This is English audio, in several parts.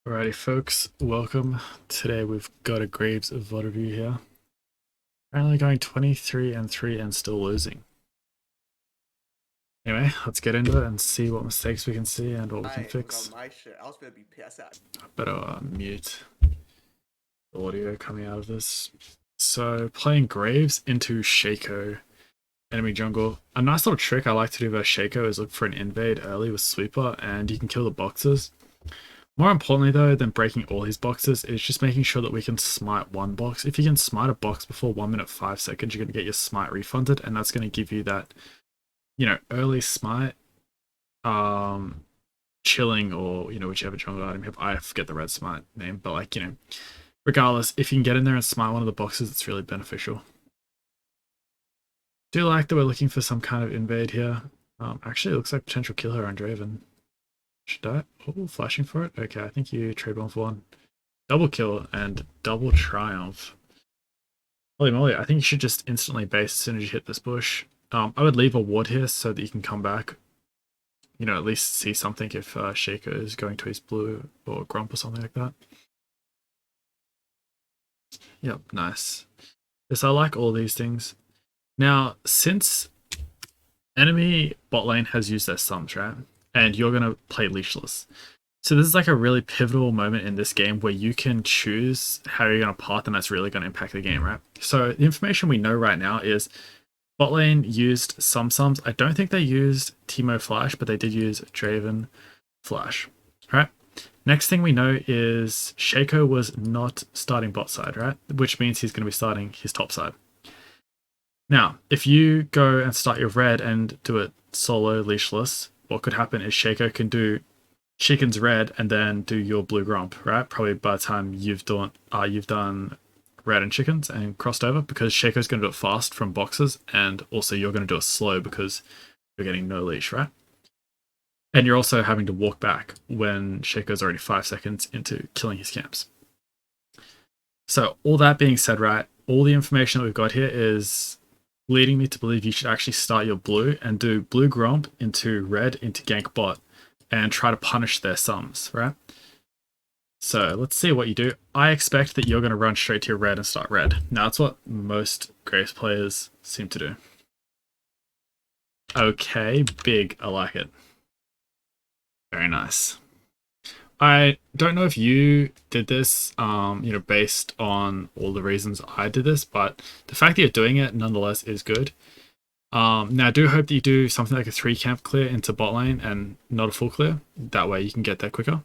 Alrighty folks, welcome. Today we've got a Graves of Vaudeville here. Apparently going 23-3 and still losing. Anyway, let's get into it and see what mistakes we can see and what we can I was on fix. my shit. I was gonna be pissed out. I better mute the audio coming out of this. So playing Graves into Shaco, enemy jungle. A nice little trick I like to do versus Shaco is look for an invade early with sweeper and you can kill the boxes. More importantly though than breaking all his boxes is just making sure that we can smite one box. If you can smite a box before 1 minute 5 seconds, you're going to get your smite refunded, and that's going to give you that, early smite, chilling, or, whichever jungle item you have. I forget the red smite name, but regardless, if you can get in there and smite one of the boxes, it's really beneficial. Do like that we're looking for some kind of invade here. Actually, it looks like potential kill her on Draven. Should I? Oh, flashing for it? Okay, I think you trade one for one. Double kill and double triumph. Holy moly, I think you should just instantly base as soon as you hit this bush. I would leave a ward here so that you can come back. At least see something if Shaker is going to his blue or Grump or something like that. Yep, nice. Yes, I like all these things. Now, since enemy bot lane has used their sums, right? And you're going to play leashless. So this is like a really pivotal moment in this game where you can choose how you're going to path, and that's really going to impact the game, right? So the information we know right now is bot lane used some sums. I don't think they used Teemo Flash, but they did use Draven Flash, right? Next thing we know is Shaco was not starting bot side, right? Which means he's going to be starting his top side. Now, if you go and start your red and do it solo leashless, what could happen is Shaco can do chicken's red and then do your blue grump, right? Probably by the time you've done red and chickens and crossed over, because Shaco's going to do it fast from boxes, and also you're going to do it slow because you're getting no leash, right? And you're also having to walk back when Shaco's already 5 seconds into killing his camps. So all that being said, right, all the information that we've got here is leading me to believe you should actually start your blue and do blue grump into red into gank bot and try to punish their sums, right? So let's see what you do. I expect that you're going to run straight to your red and start red. Now, that's what most Graves players seem to do. Okay, big. I like it. Very nice. I don't know if you did this, based on all the reasons I did this, but the fact that you're doing it nonetheless is good. Now, I do hope that you do something like a 3 camp clear into bot lane and not a full clear. That way you can get there quicker.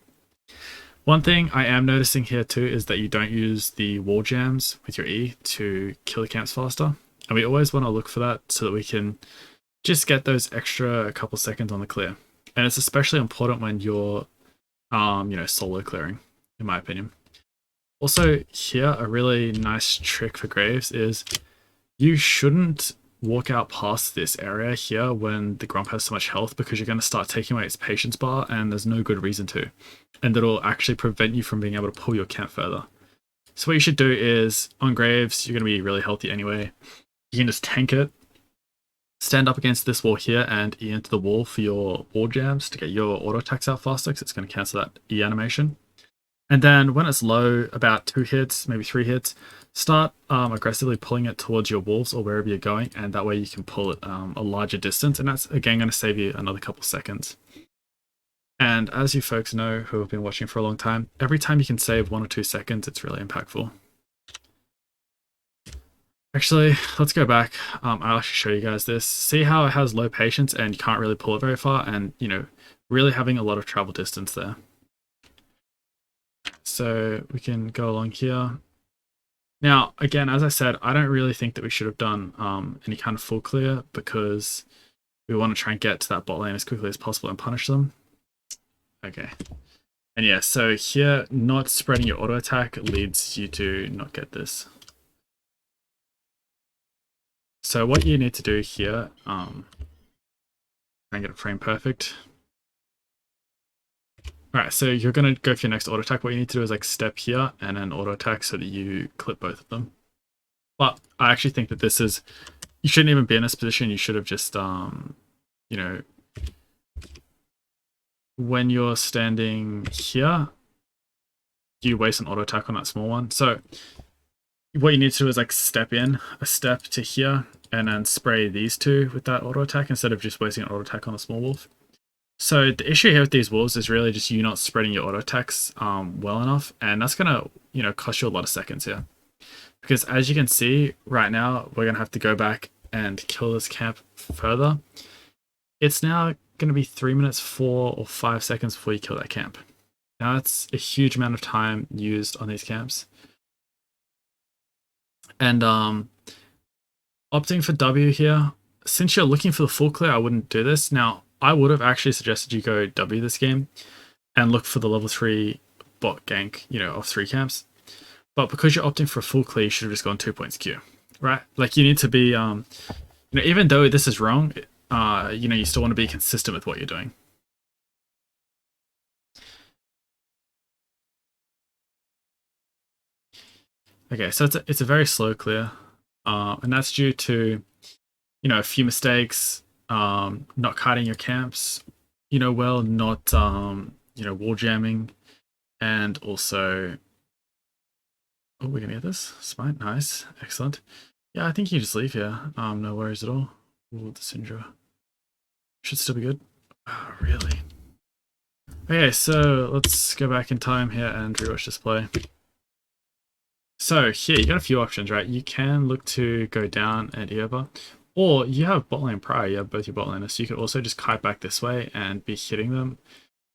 One thing I am noticing here too is that you don't use the wall jams with your E to kill the camps faster. And we always want to look for that so that we can just get those extra couple seconds on the clear. And it's especially important when you're, solo clearing, in my opinion. Also here, a really nice trick for Graves is you shouldn't walk out past this area here when the Grump has so much health, because you're going to start taking away its patience bar and there's no good reason to. And that'll actually prevent you from being able to pull your camp further. So what you should do is, on Graves, you're going to be really healthy anyway. You can just tank it, stand up against this wall here and E into the wall for your wall jams to get your auto attacks out faster, because it's going to cancel that E animation. And then when it's low, about 2 hits, maybe 3 hits, start aggressively pulling it towards your wolves or wherever you're going, and that way you can pull it a larger distance, and that's again going to save you another couple seconds. And as you folks know who have been watching for a long time, every time you can save 1 or 2 seconds, it's really impactful. Actually, let's go back. I'll actually show you guys this. See how it has low patience and you can't really pull it very far, and really having a lot of travel distance there. So we can go along here. Now, again, as I said, I don't really think that we should have done any kind of full clear, because we want to try and get to that bot lane as quickly as possible and punish them. Okay. And yeah, so here, not spreading your auto attack leads you to not get this. So what you need to do here, try and get it frame perfect. Alright, so you're going to go for your next auto attack. What you need to do is like step here and then auto attack so that you clip both of them. But I actually think that this is, you shouldn't even be in this position. You should have just, when you're standing here, you waste an auto attack on that small one. So what you need to do is like step in a step to here and then spray these two with that auto attack instead of just wasting an auto attack on the small wolf. So the issue here with these wolves is really just you not spreading your auto attacks well enough, and that's gonna cost you a lot of seconds here. Because as you can see right now, we're gonna have to go back and kill this camp further. It's now gonna be 3 minutes, 4 or 5 seconds before you kill that camp. Now that's a huge amount of time used on these camps. And opting for W here, since you're looking for the full clear, I wouldn't do this. Now, I would have actually suggested you go W this game and look for the level 3 bot gank, of 3 camps. But because you're opting for a full clear, you should have just gone 2 points Q, right? Like you need to be, even though this is wrong, you still want to be consistent with what you're doing. Okay, so it's a very slow clear, and that's due to, a few mistakes, not kiting your camps, well, not, wall jamming, and also, oh, we're gonna get this. Smite, nice, excellent. Yeah, I think you just leave here. No worries at all. Ooh, the Syndra should still be good. Oh, really? Okay, so let's go back in time here and rewatch this play. So here, you got a few options, right? You can look to go down and Eoba, or you have bot lane prior, you have both your bot laners, so you could also just kite back this way and be hitting them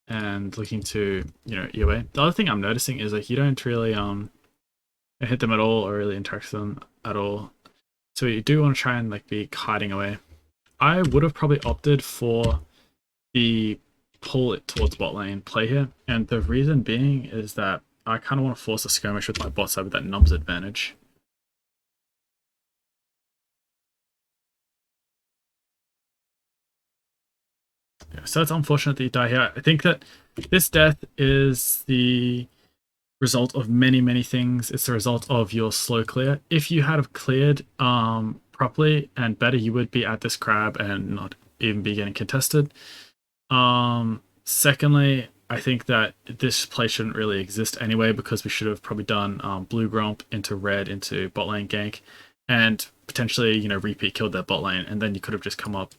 and looking to, EOA. The other thing I'm noticing is like you don't really hit them at all or really interact with them at all. So you do want to try and like be kiting away. I would have probably opted for the pull it towards bot lane play here, and the reason being is that I kind of want to force a skirmish with my bot side with that nums advantage. Yeah, so it's unfortunate that you die here. I think that this death is the result of many, many things. It's the result of your slow clear. If you had have cleared properly and better, you would be at this crab and not even be getting contested. Secondly, I think that this play shouldn't really exist anyway because we should have probably done blue gromp into red into bot lane gank and potentially, repeat killed that bot lane, and then you could have just come up.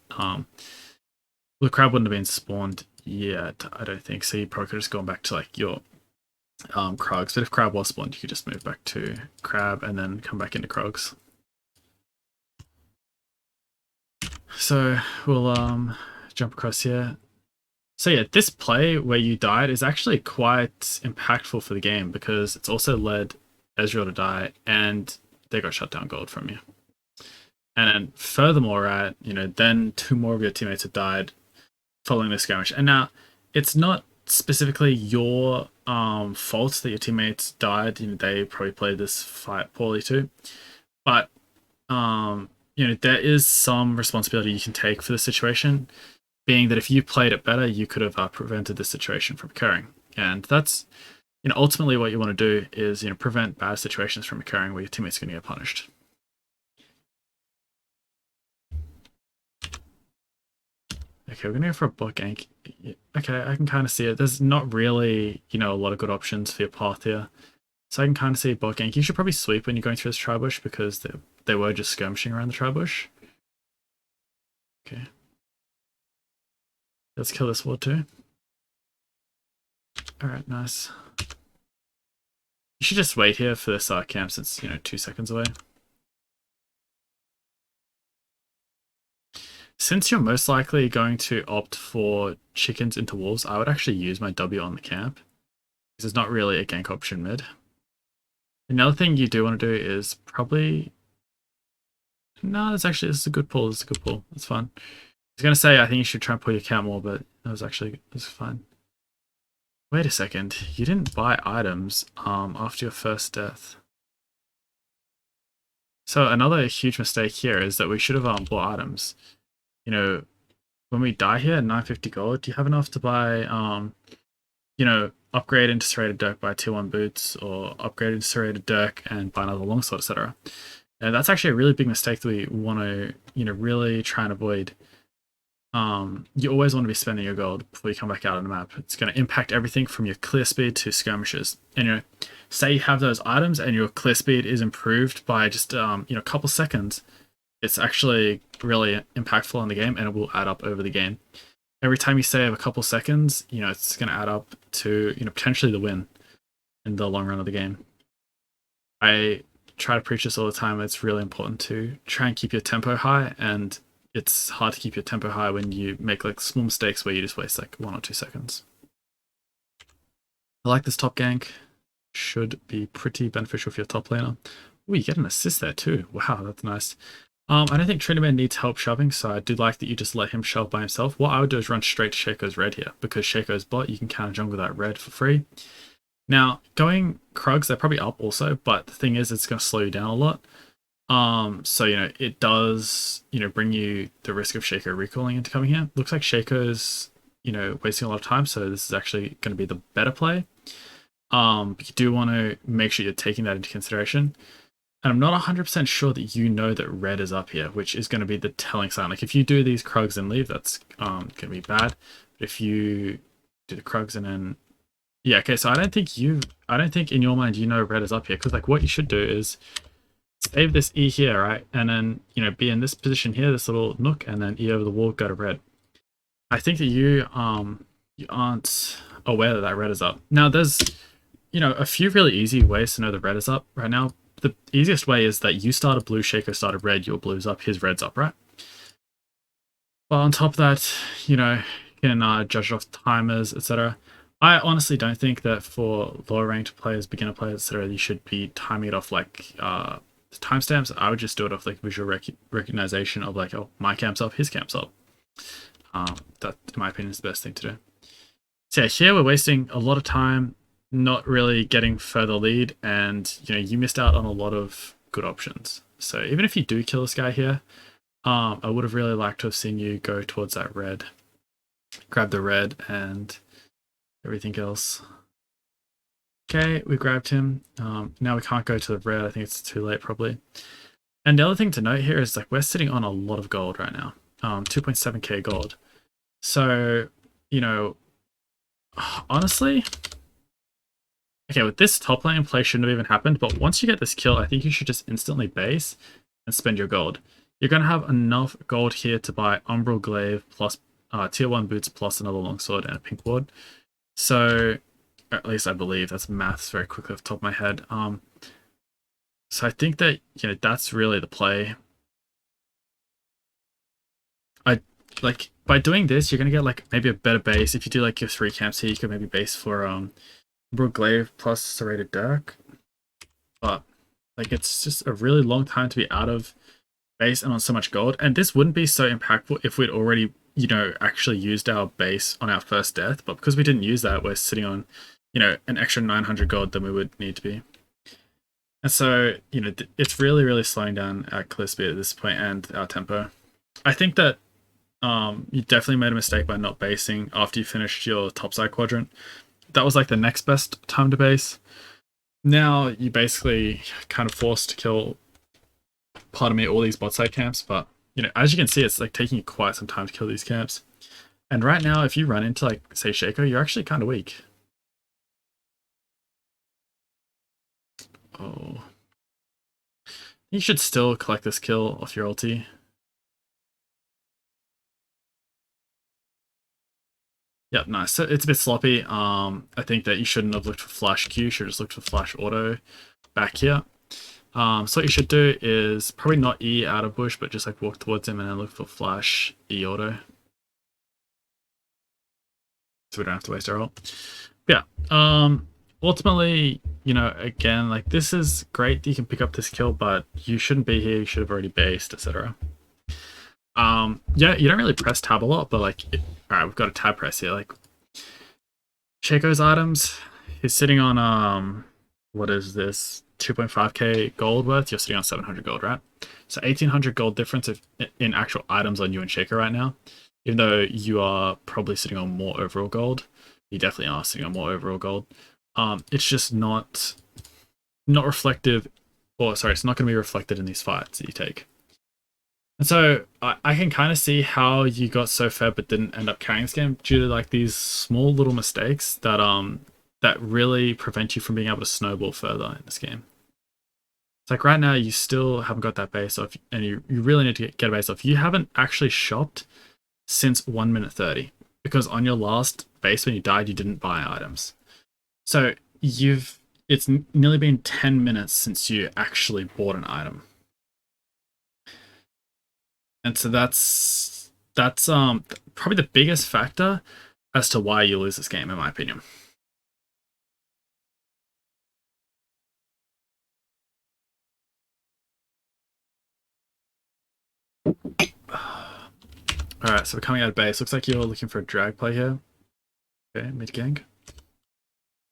The crab wouldn't have been spawned yet, I don't think, so you probably could have just gone back to like your Krogs, but if crab was spawned, you could just move back to crab and then come back into Krogs. So we'll jump across here. So yeah, this play where you died is actually quite impactful for the game because it's also led Ezreal to die and they got shut down gold from you. And then furthermore, right, then 2 more of your teammates have died following this skirmish. And now it's not specifically your fault that your teammates died. They probably played this fight poorly too. But there is some responsibility you can take for the situation, being that if you played it better, you could have prevented this situation from occurring. And that's, ultimately what you want to do is, prevent bad situations from occurring where your teammates are going to get punished. Okay, we're going to go for a bot gank. Okay, I can kind of see it. There's not really, a lot of good options for your path here. So I can kind of see a bot gank. You should probably sweep when you're going through this tri-bush because they were just skirmishing around the tri-bush. Okay. Let's kill this ward too. Alright, nice. You should just wait here for this camp since, 2 seconds away. Since you're most likely going to opt for chickens into wolves, I would actually use my W on the camp because there's not really a gank option mid. Another thing you do want to do is probably... No, this is a good pull. This is a good pull. It's fun. I was going to say I think you should try and pull your camp more, but it was fine. Wait a second. You didn't buy items after your first death. So another huge mistake here is that we should have bought items. When we die here at 950 gold, do you have enough to buy, upgrade into serrated dirk, buy tier 1 boots, or upgrade into serrated dirk and buy another longsword, etc.? And that's actually a really big mistake that we want to, really try and avoid. you always want to be spending your gold before you come back out on the map. It's going to impact everything from your clear speed to skirmishes. And say you have those items and your clear speed is improved by just a couple seconds. It's actually really impactful on the game, and it will add up over the game. Every time you save a couple seconds, it's going to add up to potentially the win in the long run of the game. I try to preach this all the time. It's really important to try and keep your tempo high, and it's hard to keep your tempo high when you make like small mistakes where you just waste like 1 or 2 seconds. I like this top gank. Should be pretty beneficial for your top laner. Oh, you get an assist there too. Wow, that's nice. I don't think Trinidad needs help shoving, so I do like that you just let him shove by himself. What I would do is run straight to Shaco's red here, because Shaco's bot, you can counter jungle that red for free. Now, going Krugs, they're probably up also, but the thing is, it's going to slow you down a lot. So, it does, bring you the risk of Shaco recalling into coming here. Looks like Shaco's, wasting a lot of time, so this is actually going to be the better play. But you do want to make sure you're taking that into consideration. And I'm not 100% sure that that red is up here, which is going to be the telling sign. Like, if you do these Krugs and leave, that's going to be bad. But if you do the Krugs and then... Yeah, okay, so I don't think in your mind red is up here, because like what you should do is save this E here, right? And then, be in this position here, this little nook, and then E over the wall, go to red. I think that you aren't aware that red is up. Now, there's, a few really easy ways to know the red is up right now. The easiest way is that you start a blue, Shaco started red, your blue's up, his red's up, right? But on top of that, you can judge it off timers, etc. I honestly don't think that for lower ranked players, beginner players, etc., you should be timing it off like timestamps. I would just do it off like visual recognition of like, oh, my camp's up, his camp's up. That, in my opinion, is the best thing to do. So yeah, here we're wasting a lot of time, not really getting further lead, and you missed out on a lot of good options. So even if you do kill this guy here, I would have really liked to have seen you go towards that red, grab the red, and everything else. Okay, we grabbed him. Now we can't go to the red. I think it's too late probably. And the other thing to note here is like we're sitting on a lot of gold right now. 2.7k gold. So, honestly, okay, with this top lane play shouldn't have even happened, but once you get this kill, I think you should just instantly base and spend your gold. You're going to have enough gold here to buy Umbral Glaive plus tier 1 boots plus another longsword and a pink ward. So, at least I believe, that's maths very quickly off the top of my head. So I think that, that's really the play. Like, by doing this, you're going to get like maybe a better base. If you do like your 3 camps here, you could maybe base for Umbral Glaive plus Serrated Dirk. But like, it's just a really long time to be out of base and on so much gold. And this wouldn't be so impactful if we'd already actually used our base on our first death, but because we didn't use that, we're sitting on, an extra 900 gold than we would need to be. And so, it's really, really slowing down our clear speed at this point and our tempo. I think that you definitely made a mistake by not basing after you finished your topside quadrant. That was like the next best time to base. Now you basically kind of forced to kill, pardon me, all these bot side camps, but as you can see, it's like taking you quite some time to kill these camps. And right now, if you run into like, say, Shaco, you're actually kind of weak. Oh. You should still collect this kill off your ulti. Yep, nice. So it's a bit sloppy. I think that you shouldn't have looked for flash Q, you should have just looked for flash auto back here. So what you should do is probably not E out of bush, but just like walk towards him and then look for flash E auto. So we don't have to waste our ult. But yeah, ultimately, again, like this is great that you can pick up this kill, but you shouldn't be here, you should have already based, etc. Yeah, you don't really press tab a lot, but like, alright, we've got a tab press here. Like, Shaco's items, he's sitting on, what is this? 2.5k gold worth, you're sitting on 700 gold, right? So 1800 gold difference in actual items on you and Shaco right now. Even though you are probably sitting on more overall gold, you definitely are sitting on more overall gold. It's just not reflective, or sorry, it's not going to be reflected in these fights that you take. And so I can kind of see how you got so far but didn't end up carrying this game due to like these small little mistakes that really prevent you from being able to snowball further in this game. It's like right now you still haven't got that base off, and you really need to get a base off. You haven't actually shopped since 1 minute 30 because on your last base when you died you didn't buy items. So you've it's nearly been 10 minutes since you actually bought an item. And so that's probably the biggest factor as to why you lose this game in my opinion. All right, so we're coming out of base. Looks like you're looking for a drag play here. Okay, mid gank.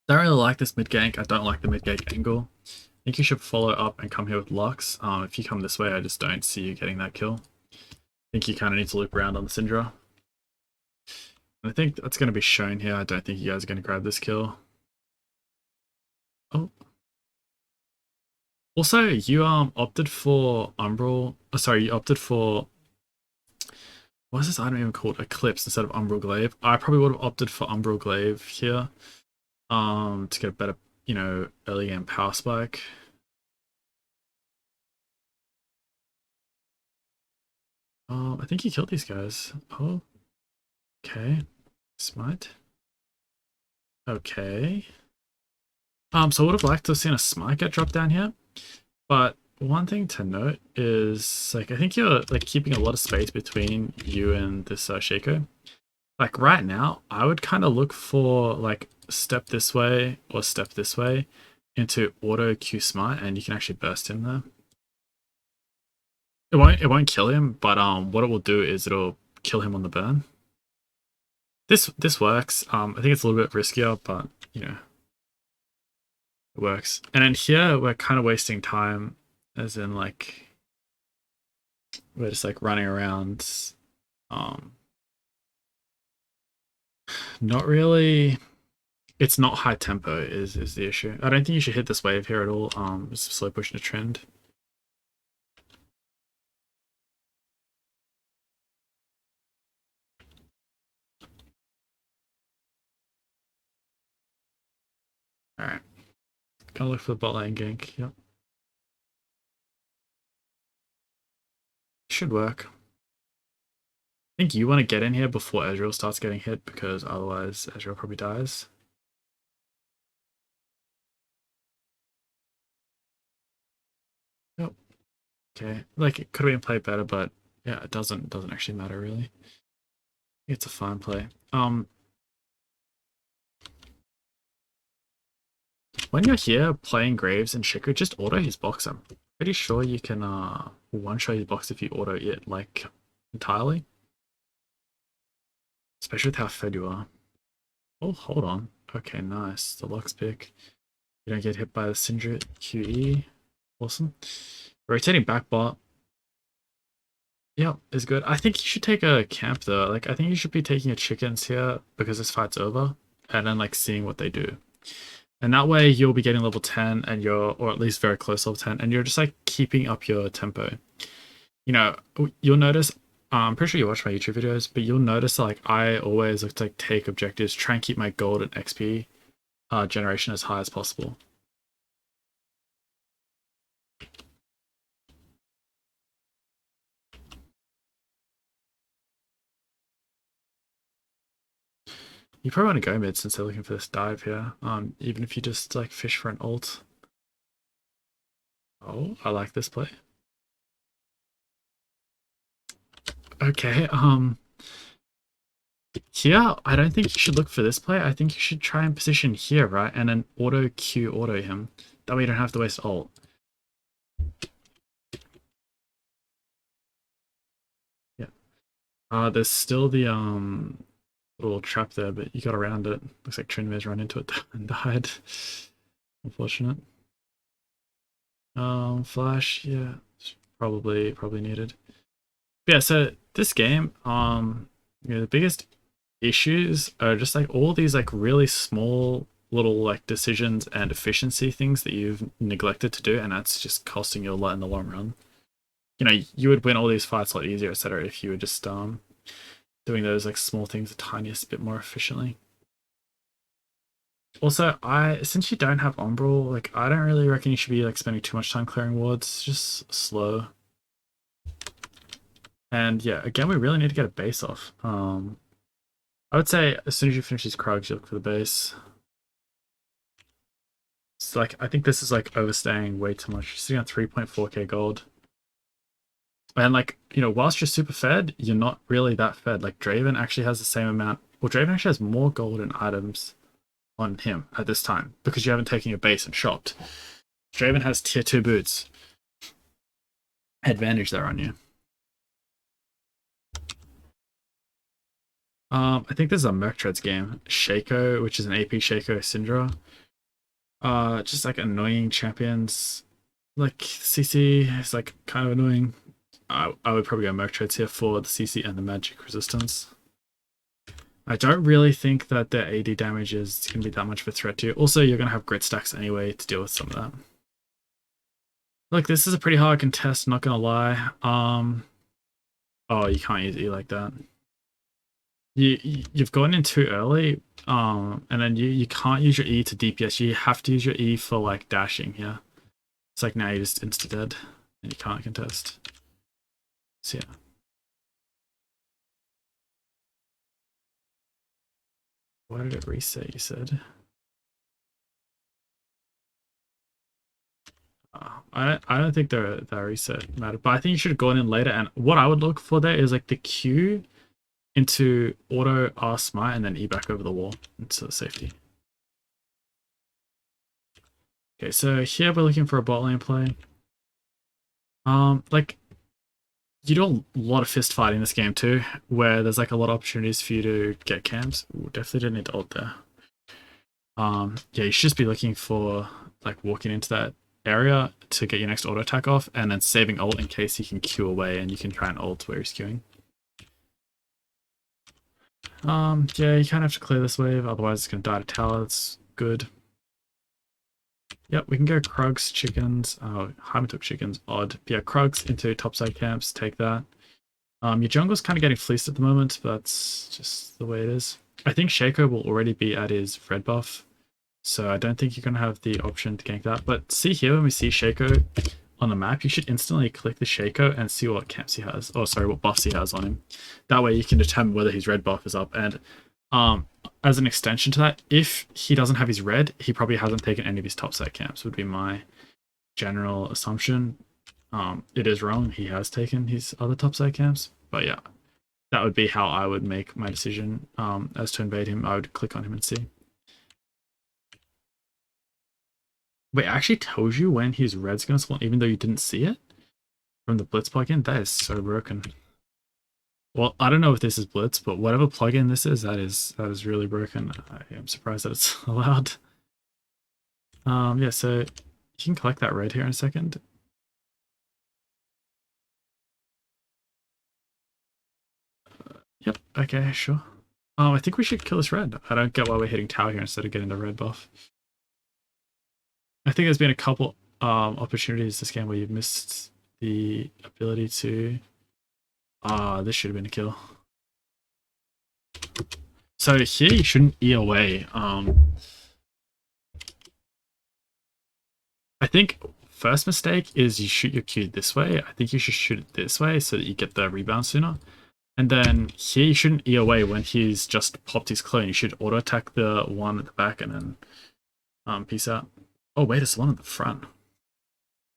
Don't really like this mid gank. I don't like the mid gank angle. I think you should follow up and come here with Lux. If you come this way, I just don't see you getting that kill. I think you kind of need to loop around on the Syndra. And I think that's going to be shown here. I don't think you guys are going to grab this kill. Oh. Also, you opted for Umbral. Oh, sorry, you opted for what's this item even called? Eclipse instead of Umbral Glaive. I probably would have opted for Umbral Glaive here. To get a better, early game power spike. I think he killed these guys. Oh, okay. Smite. Okay. So I would have liked to have seen a smite get dropped down here. But one thing to note is, like, I think you're, like, keeping a lot of space between you and this Shaco. Like, right now, I would kind of look for, like, step this way or step this way into auto Q smite, and you can actually burst him there. It won't kill him, but what it will do is it'll kill him on the burn. This works. I think it's a little bit riskier, but it works. And then here we're kind of wasting time, as in like we're just like running around. Not really. It's not high tempo is the issue. I don't think you should hit this wave here at all. Just slow pushing a trend. All right. Gonna look for the bot lane gank. Yep. Should work. I think you want to get in here before Ezreal starts getting hit because otherwise Ezreal probably dies. Yep. Okay. Like it could have been played better, but yeah, it doesn't actually matter really. It's a fine play. When you're here playing Graves and Shaco, just auto his box. I'm pretty sure you can one-shot his box if you auto it like entirely. Especially with how fed you are. Oh, hold on. Okay, nice. The Lux pick. You don't get hit by the Syndra QE. Awesome. Rotating back bot. Yeah, is good. I think you should take a camp though. Like, I think you should be taking a chickens here because this fight's over, and then like seeing what they do. And that way you'll be getting level 10 and or at least very close to level 10, and you're just like keeping up your tempo. You'll notice, I'm pretty sure you watch my YouTube videos, but you'll notice like I always look to like take objectives, try and keep my gold and XP generation as high as possible. You probably want to go mid since they're looking for this dive here. Even if you just like fish for an ult. Oh, I like this play. Okay, here, I don't think you should look for this play. I think you should try and position here, right? And then auto Q auto him. That way you don't have to waste ult. Yeah. There's still the little trap there, but you got around it. Looks like Trinmez ran into it and died. Unfortunate. Flash, yeah, probably needed. But yeah, so this game, the biggest issues are just like all these like really small little like decisions and efficiency things that you've neglected to do, and that's just costing you a lot in the long run. you know, you would win all these fights a lot easier, etc. if you were just doing those like small things the tiniest bit more efficiently. Also, since you don't have Umbral, like I don't really reckon you should be like spending too much time clearing wards. Just slow. And yeah, again, we really need to get a base off. I would say as soon as you finish these Krugs, you look for the base. It's like I think this is like overstaying way too much. You're sitting on 3.4k gold. And like, you know, whilst you're super fed, you're not really that fed. Like Draven actually has the same amount. Well, Draven actually has more golden items on him at this time because you haven't taken your base and shopped. Draven has tier 2 boots. Advantage there on you. I think this is a Merc Treads game. Shaco, which is an AP Shaco Syndra. Just like annoying champions. Like CC is like kind of annoying. I would probably go Merc Treads here for the CC and the magic resistance. I don't really think that their AD damage is going to be that much of a threat to you. Also, you're going to have grit stacks anyway to deal with some of that. Look, this is a pretty hard contest, not going to lie. Oh, you can't use E like that. You've gone in too early, and then you can't use your E to DPS. You have to use your E for like dashing here. It's like now you're just insta dead and you can't contest. So yeah. Why did it reset, you said? I don't think that reset mattered, but I think you should have gone in later. And what I would look for there is like the Q into auto R smite and then E back over the wall into safety. Okay, so here we're looking for a bot lane play. Like you do a lot of fist fighting in this game too, where there's like a lot of opportunities for you to get camps. Ooh, definitely didn't need to ult there. Yeah, you should just be looking for like walking into that area to get your next auto attack off, and then saving ult in case he can Q away and you can try and ult where he's queuing. Yeah, you kind of have to clear this wave, otherwise it's gonna die to tower. That's good. Yep, we can go Krugs, chickens. Oh, Hyman took chickens, odd. But yeah, Krugs into topside camps, take that. Your jungle's kind of getting fleeced at the moment, but that's just the way it is. I think Shaco will already be at his red buff, so I don't think you're going to have the option to gank that. But see here, when we see Shaco on the map, you should instantly click the Shaco and see what camps he has. Oh, sorry, what buffs he has on him. That way you can determine whether his red buff is up. And as an extension to that, if he doesn't have his red, he probably hasn't taken any of his top set camps, would be my general assumption. It is wrong. He has taken his other top side camps, but yeah, that would be how I would make my decision as to invade him. I would click on him and see. Wait, it actually tells you when his red's going to spawn, even though you didn't see it from the Blitz plugin? That is so broken. Well, I don't know if this is Blitz, but whatever plugin this is, that is really broken. I am surprised that it's allowed. Yeah, so you can collect that red here in a second. Yep, okay, sure. I think we should kill this red. I don't get why we're hitting tower here instead of getting the red buff. I think there's been a couple opportunities this game where you've missed the ability to... this should have been a kill. So here you shouldn't E away. I think first mistake is you shoot your Q this way. I think you should shoot it this way so that you get the rebound sooner. And then here you shouldn't E away when he's just popped his clone. You should auto attack the one at the back and then peace out. Oh wait, it's the one at the front.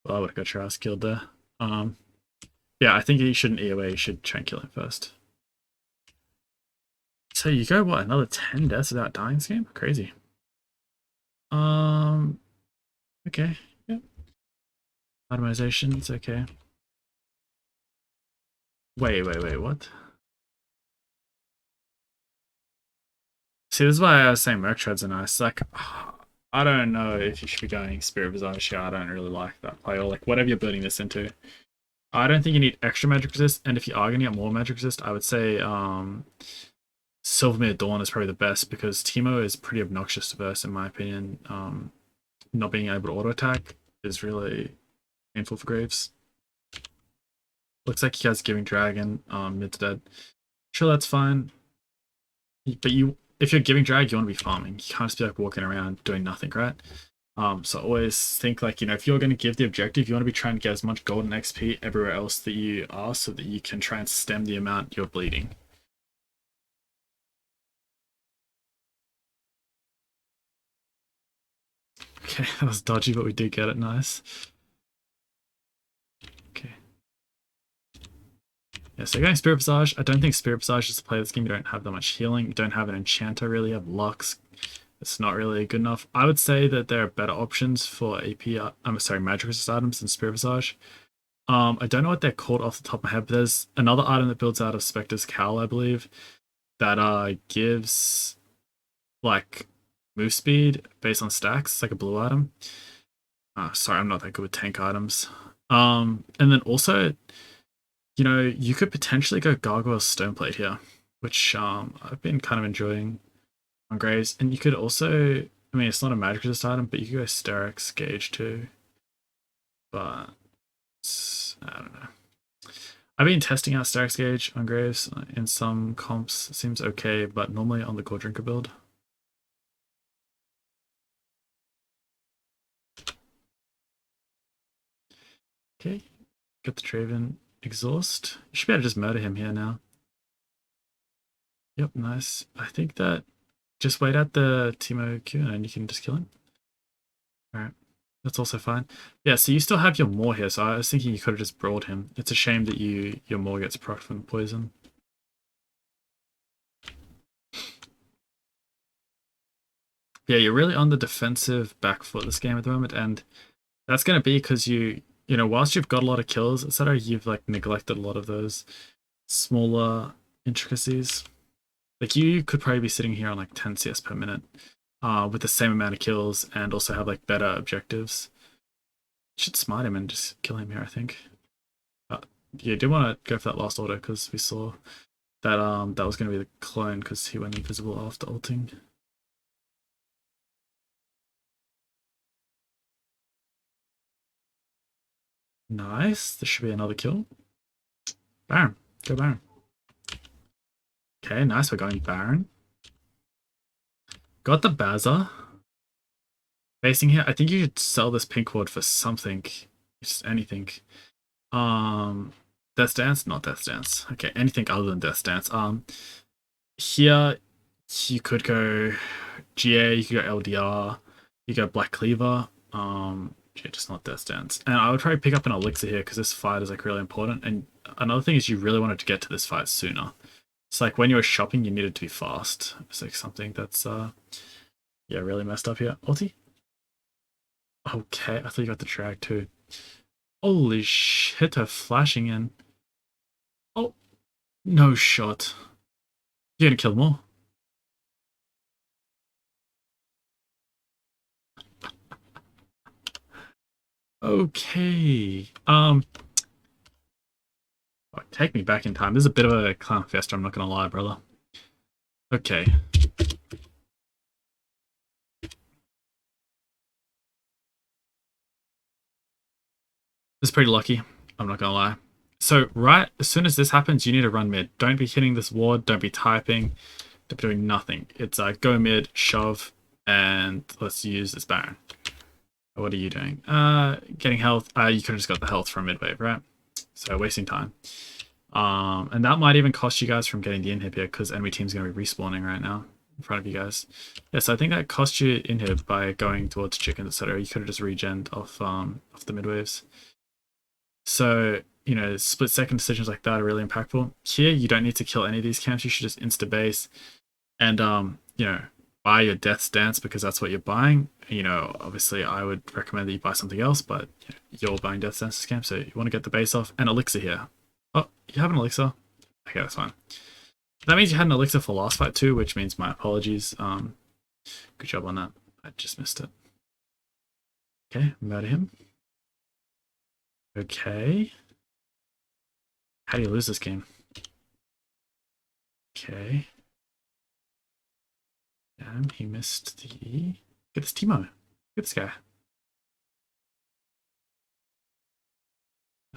Well, I would have got your ass killed there. Yeah, I think you shouldn't E away. You should try and kill him first. So you go what, another 10 deaths without dying this game? Crazy. Okay. Yep. Itemization, it's okay. Wait, what? See, this is why I was saying Merc Treads are nice. Like, I don't know if you should be going Spirit Visage here. I don't really like that play, or like whatever you're building this into. I don't think you need extra magic resist, and if you are going to get more magic resist, I would say Silvermere Dawn is probably the best because Teemo is pretty obnoxious to verse in my opinion. Not being able to auto attack is really painful for Graves. Looks like you guys are giving dragon mid to dead. Sure, that's fine. But if you're giving drag, you want to be farming. You can't just be like walking around doing nothing, right? So always think like, if you're going to give the objective, you want to be trying to get as much gold and XP everywhere else that you are so that you can try and stem the amount you're bleeding. Okay, that was dodgy, but we did get it. Nice. Okay. Yeah, so going Spirit Visage. I don't think Spirit Visage is to play this game. You don't have that much healing. You don't have an Enchanter really. You have Lux. It's not really good enough. I would say that there are better options for AP. I'm sorry, magic resist items than Spirit Visage. I don't know what they're called off the top of my head, but there's another item that builds out of Spectre's Cowl, I believe, that gives like move speed based on stacks. It's like a blue item. Sorry, I'm not that good with tank items. And then also, you could potentially go Gargoyle Stoneplate here, which I've been kind of enjoying on Graves. And you could also, I mean, it's not a magic resist item, but you could go Sterex Gauge too. But I don't know. I've been testing out Sterex Gauge on Graves in some comps. It seems okay, but normally on the Gore Drinker build. Okay, get the Draven Exhaust. You should be able to just murder him here now. Yep, nice. I think that just wait at the Teemo Q and you can just kill him. Alright, that's also fine. Yeah, so you still have your Maw here, so I was thinking you could have just brawled him. It's a shame that your Maw gets procced from poison. Yeah, you're really on the defensive back foot this game at the moment, and that's going to be because whilst you've got a lot of kills, etc., you've like neglected a lot of those smaller intricacies. Like you could probably be sitting here on like 10 CS per minute with the same amount of kills and also have like better objectives. You should smite him and just kill him here, I think. You did want to go for that last auto because we saw that that was going to be the clone because he went invisible after ulting. Nice. This should be another kill. Baron. Go Baron. Okay, nice. We're going Baron. Got the Baza. Facing here. I think you should sell this pink ward for something. Just anything. Death Dance? Not Death Dance. Okay, anything other than Death Dance. Here you could go GA, you could go LDR, you go Black Cleaver. Yeah, just not Death Dance. And I would probably pick up an Elixir here because this fight is like really important. And another thing is you really wanted to get to this fight sooner. It's like when you were shopping, you needed to be fast. It's like something that's yeah, really messed up here. Ulti? Okay, I thought you got the drag too. Holy shit, her flashing in. Oh, no shot. You're gonna kill them all. Okay. Take me back in time. This is a bit of a clown fest, I'm not gonna lie, brother. Okay. This is pretty lucky, I'm not gonna lie. So right as soon as this happens, you need to run mid. Don't be hitting this ward, don't be typing, don't be doing nothing. It's go mid, shove, and let's use this Baron. What are you doing? Getting health. You could have just got the health from mid wave, right? So wasting time. And that might even cost you guys from getting the inhib here because enemy team's going to be respawning right now in front of you guys. Yeah, so I think that cost you inhib by going towards chickens, etc. You could have just regened off the mid waves. So, split second decisions like that are really impactful. Here, you don't need to kill any of these camps. You should just insta base and buy your Death's Dance because that's what you're buying. Obviously I would recommend that you buy something else, but you're buying Death's Dance this camp, so you want to get the base off. And Elixir here. Oh, you have an Elixir? Okay, that's fine. That means you had an Elixir for last fight too, which means my apologies. Good job on that. I just missed it. Okay, murder him. Okay. How do you lose this game? Okay. Damn, he missed the... Get this Teemo. Get this guy.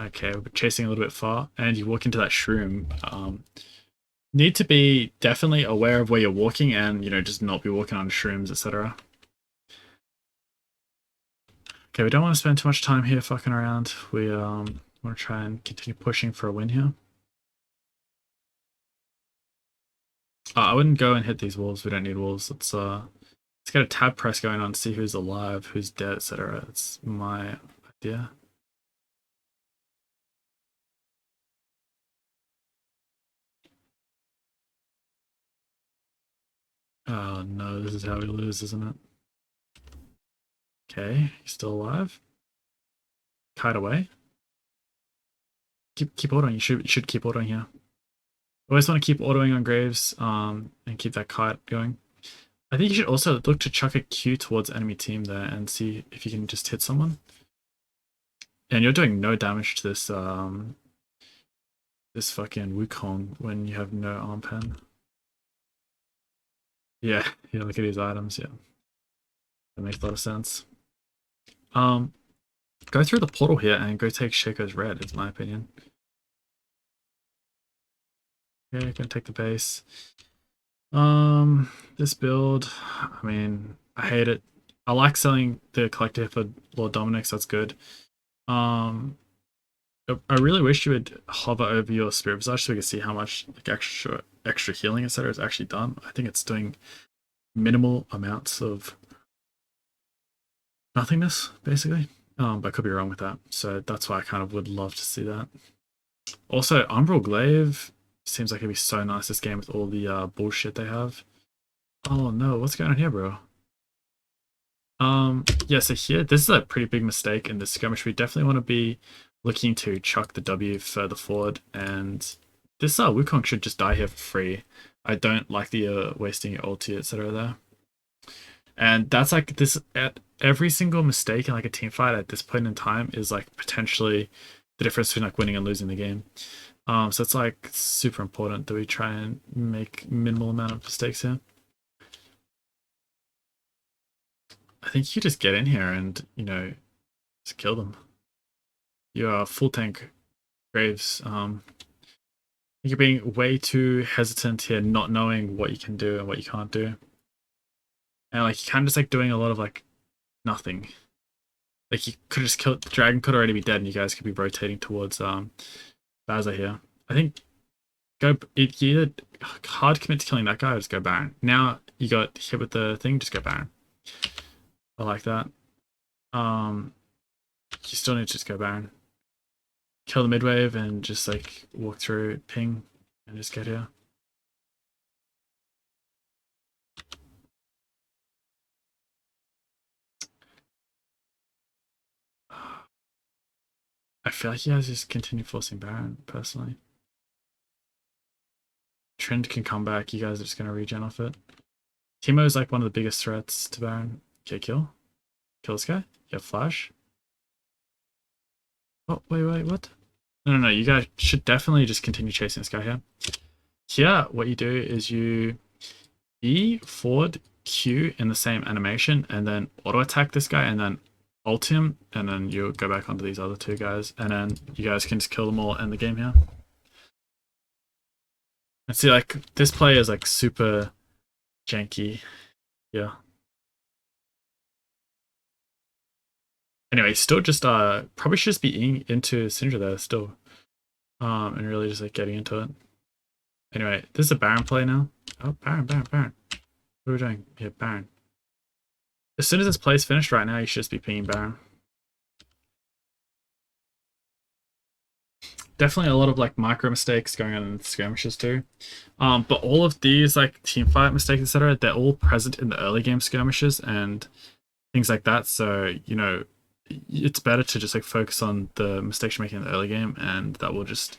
Okay, we're chasing a little bit far, and you walk into that shroom. Need to be definitely aware of where you're walking, and just not be walking on shrooms, etc. Okay, we don't want to spend too much time here fucking around. We want to try and continue pushing for a win here. I wouldn't go and hit these walls. We don't need walls. Let's get a tab press going on, see who's alive, who's dead, etc. That's my idea. Oh no, this is how we lose, isn't it? Okay, he's still alive. Kite away. Keep autoing. You should keep autoing here. Always want to keep autoing on Graves, and keep that kite going. I think you should also look to chuck a Q towards enemy team there and see if you can just hit someone. And you're doing no damage to this fucking Wukong when you have no arm pen. Yeah, yeah, look at these items, yeah. That makes a lot of sense. Go through the portal here and go take Shaco's red, is my opinion. Okay, gonna take the base. This build, I mean, I hate it. I like selling the collector for Lord Dominic's, that's good. I really wish you would hover over your Spirit Visage so we can see how much like extra healing, etc. is actually done. I think it's doing minimal amounts of nothingness, basically. But I could be wrong with that. So that's why I kind of would love to see that. Also, Umbral Glaive seems like it'd be so nice this game with all the bullshit they have. Oh no, what's going on here, bro? Yeah, so here, this is a pretty big mistake in this skirmish. We definitely want to be looking to chuck the W further forward, and this Wukong should just die here for free. I don't like the wasting your ulti, etc. there. And that's like this at every single mistake in like a team fight at this point in time is like potentially the difference between like winning and losing the game. So it's like super important that we try and make minimal amount of mistakes here. I think you just get in here and just kill them. You are full tank Graves. You're being way too hesitant here, not knowing what you can do and what you can't do. And like you're kind of just like doing a lot of like nothing. Like you could just kill the dragon could already be dead and you guys could be rotating towards Baza here. I think you either hard commit to killing that guy or just go Baron. Now you got hit with the thing, just go Baron. I like that. You still need to just go Baron. Kill the midwave and just like walk through ping and just get here. I feel like you guys just continue forcing Baron, personally. Trend can come back, you guys are just going to regen off it. Teemo is like one of the biggest threats to Baron. Okay, kill. Kill this guy. You have flash. Oh, wait, what? No, you guys should definitely just continue chasing this guy here. Here, what you do is you E, forward, Q in the same animation, and then auto attack this guy, and then ult him, and then you go back onto these other two guys, and then you guys can just kill them all, end the game here. And see, like, this play is like super janky. Yeah. Anyway, still just probably should just be into Syndra there still. And really just like getting into it. Anyway, this is a Baron play now. Oh, Baron. What are we doing? Yeah, Baron. As soon as this play's finished right now, you should just be pinging Baron. Definitely a lot of like micro mistakes going on in the skirmishes too. But all of these like team fight mistakes, etc., they're all present in the early game skirmishes and things like that. So, it's better to just like focus on the mistakes you're making in the early game, and that will just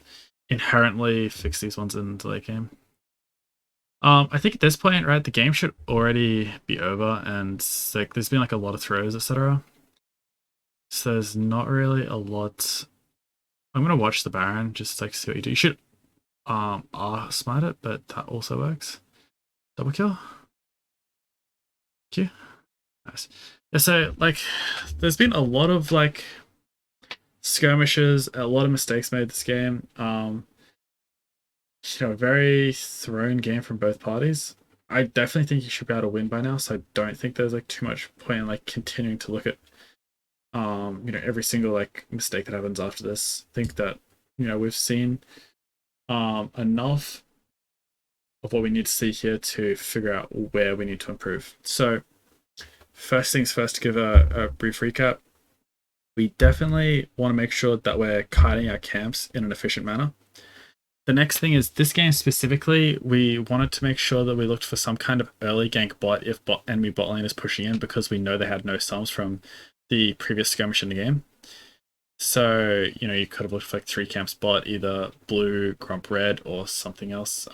inherently fix these ones in the late game. I think at this point, right, the game should already be over, and like there's been like a lot of throws, etc. So there's not really a lot. I'm gonna watch the Baron, just like see what you do. You should R smite it, but that also works. Double kill. Nice. Yeah, so like there's been a lot of like skirmishes, a lot of mistakes made this game. Very thrown game from both parties. I definitely think you should be able to win by now, so I don't think there's like too much point in like continuing to look at every single like mistake that happens after this. I think that we've seen enough of what we need to see here to figure out where we need to improve. So first things first, to give a brief recap, we definitely want to make sure that we're kiting our camps in an efficient manner. The next thing is, this game specifically, we wanted to make sure that we looked for some kind of early gank bot if enemy bot lane is pushing in, because we know they had no sums from the previous skirmish in the game. So, you could have looked for like 3 camps bot, either blue, grump red, or something else.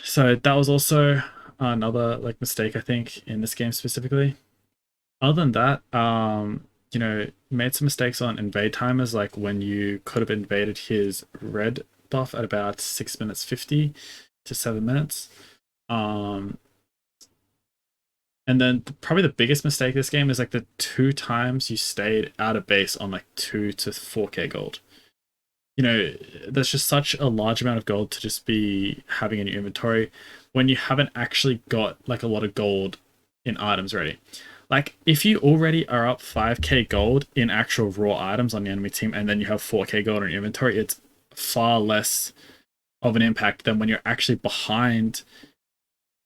So that was also another like mistake, I think, in this game specifically. Other than that, made some mistakes on invade timers, like when you could have invaded his red buff at about 6 minutes 50 to 7 minutes. And then probably the biggest mistake this game is like the 2 times you stayed out of base on like 2 to 4k gold. There's just such a large amount of gold to just be having in your inventory when you haven't actually got like a lot of gold in items ready. Like, if you already are up 5k gold in actual raw items on the enemy team, and then you have 4k gold in your inventory, it's far less of an impact than when you're actually behind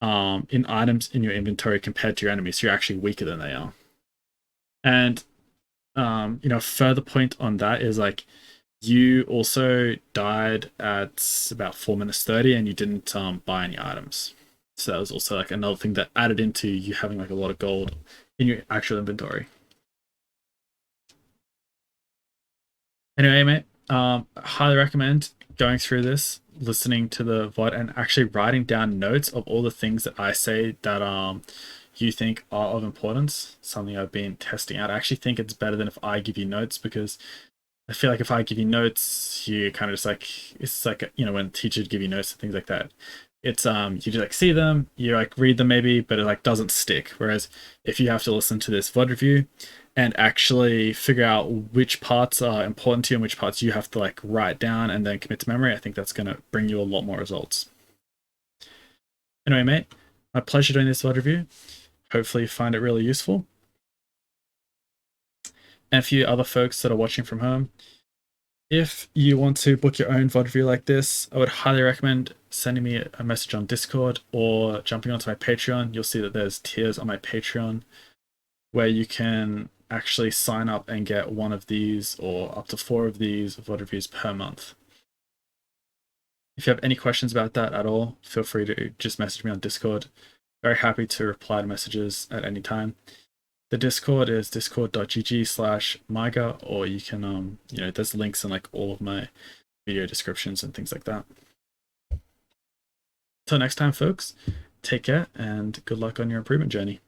in items in your inventory compared to your enemies. So you're actually weaker than they are. And further point on that is like, you also died at about 4 minutes 30 and you didn't buy any items. So that was also like another thing that added into you having like a lot of gold in your actual inventory. Anyway, mate, highly recommend going through this, listening to the VOD, and actually writing down notes of all the things that I say that you think are of importance. Something I've been testing out. I actually think it's better than if I give you notes, because I feel like if I give you notes, you kind of just like, it's like, when teachers give you notes and things like that, it's you just like see them, you like read them maybe, but it like doesn't stick. Whereas if you have to listen to this VOD review and actually figure out which parts are important to you and which parts you have to like write down and then commit to memory, I think that's going to bring you a lot more results. Anyway, mate, my pleasure doing this VOD review. Hopefully you find it really useful. And for you other folks that are watching from home, if you want to book your own VOD review like this, I would highly recommend sending me a message on Discord or jumping onto my Patreon. You'll see that there's tiers on my Patreon where you can actually sign up and get 1 of these or up to 4 of these VOD reviews per month. If you have any questions about that at all, feel free to just message me on Discord. Very happy to reply to messages at any time. The Discord is discord.gg/Miga, or you can, there's links in like all of my video descriptions and things like that. Till next time, folks, take care and good luck on your improvement journey.